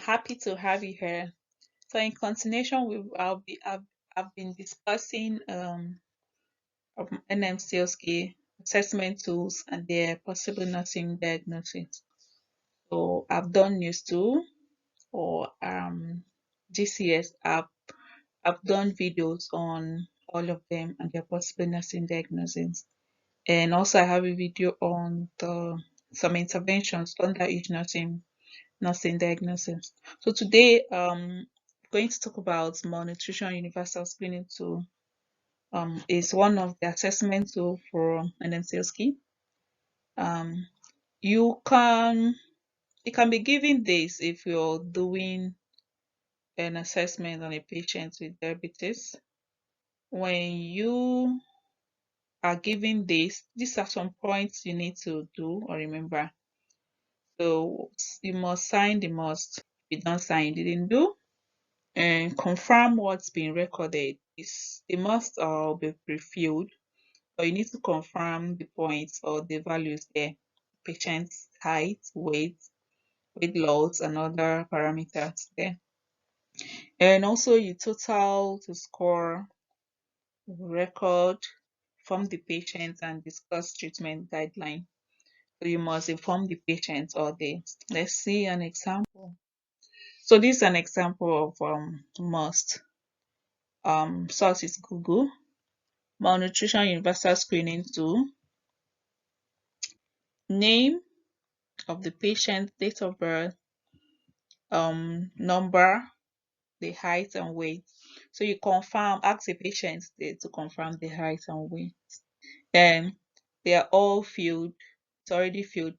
happy to have you here. So in continuation, I've been discussing NMCLSK assessment tools and their possible nursing diagnosis. So I've done news 2 or GCS. I've done videos on all of them and their possible nursing diagnosis. And also I have a video on the some interventions under each nursing diagnosis. So today, going to talk about malnutrition universal screening tool. Is one of the assessment tool for NMCSK. Um, you can it can be given this if you're doing an assessment on a patient with diabetes. When you are given this, these are some points you need to do or remember. So you must sign the must. If you don't sign, you didn't do. And confirm what's been recorded. They must be pre-filled, but you need to confirm the points or the values there. Patient's height, weight loss, and other parameters there. And also you total to score, record, inform the patient, and discuss treatment guideline. So you must inform the patient or the. Let's see an example. So this is an example of must. Source is Google. Malnutrition universal screening tool. Name of the patient, date of birth, number, the height and weight. So you ask the patient to confirm the height and weight. Then they are all filled. It's already filled.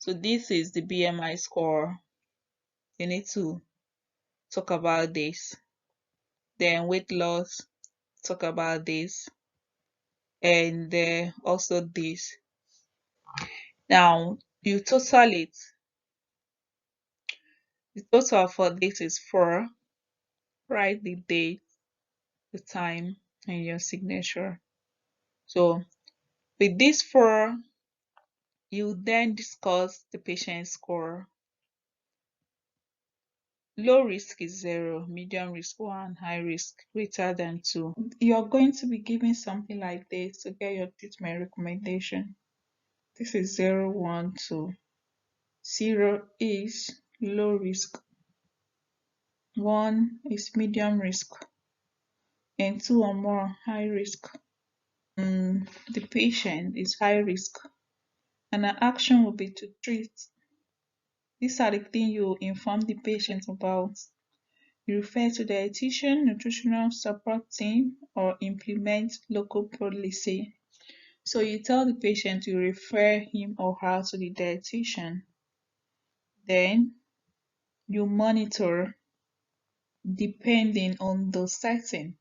So this is the BMI score. You need to talk about this. Then weight loss, talk about this. And also this. Now you total it. The total for this is 4. Write the date, the time, and your signature. So with these 4, you then discuss the patient score. Low risk is 0, medium risk 1, high risk greater than 2. You're going to be given something like this to get your treatment recommendation. This is 0, 1, 2. 0 is low risk, 1 is medium risk, and 2 or more high risk. The patient is high risk, and an action will be to treat. These are the things you inform the patient about. You refer to the dietitian, nutritional support team, or implement local policy. So you tell the patient to refer him or her to the dietitian. Then you monitor depending on the setting.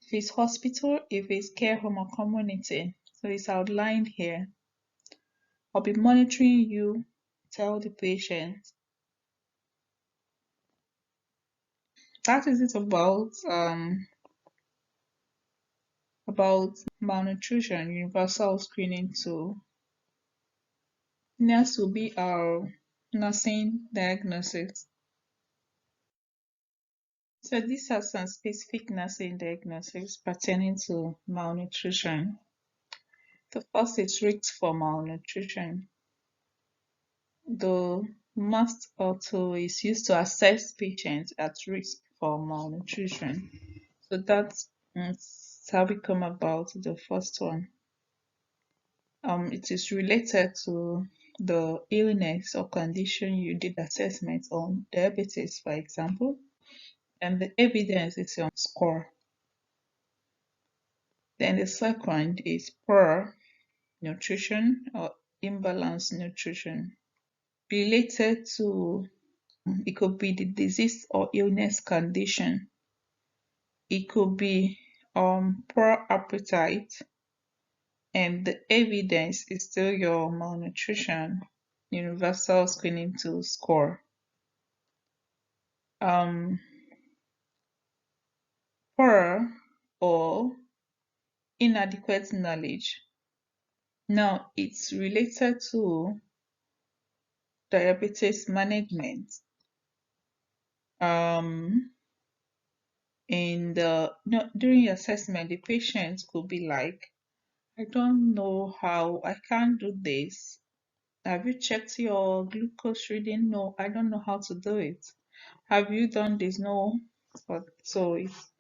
If it's hospital, if it's care home or community. So it's outlined here. I'll be monitoring you, tell the patient. That is it about malnutrition universal screening tool. Next will be our nursing diagnosis. So these are some specific nursing diagnoses pertaining to malnutrition. The first is risk for malnutrition. The MAST auto is used to assess patients at risk for malnutrition. So that's how we come about the first one. It is related to the illness or condition you did assessment on, diabetes, for example, and the evidence is on score. Then the second is poor nutrition or imbalanced nutrition related to it could be the disease or illness condition. It could be poor appetite, and the evidence is still your malnutrition universal screening tool score. Poor or inadequate knowledge. Now it's related to diabetes management. Um, in the no, during assessment, the patient could be like, I don't know how, I can't do this. Have you checked your glucose reading? No, I don't know how to do it. Have you done this? No. But so it's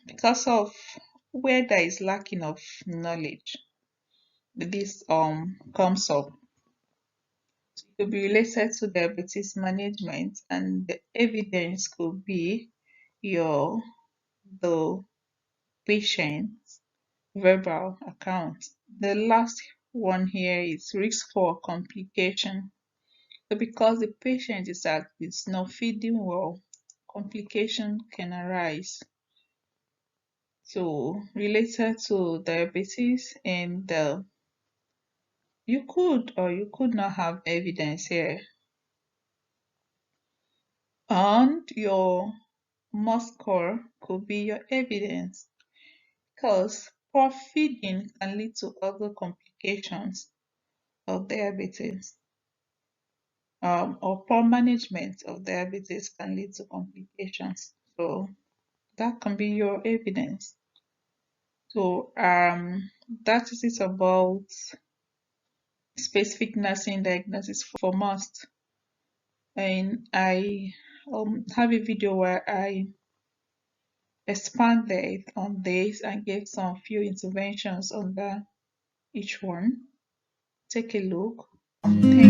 because of where there is lacking of knowledge, this comes up. It could be related to diabetes management, and the evidence could be your the patient's verbal account. The last one here is risk for complication. So because the patient is not feeding well, complication can arise. So related to diabetes, and you could or you could not have evidence here. And your must score could be your evidence, because poor feeding can lead to other complications of diabetes, or poor management of diabetes can lead to complications. So that can be your evidence. So that is it about specific nursing diagnosis for must. And I have a video where I expanded on this and gave some few interventions under each one. Take a look. Thank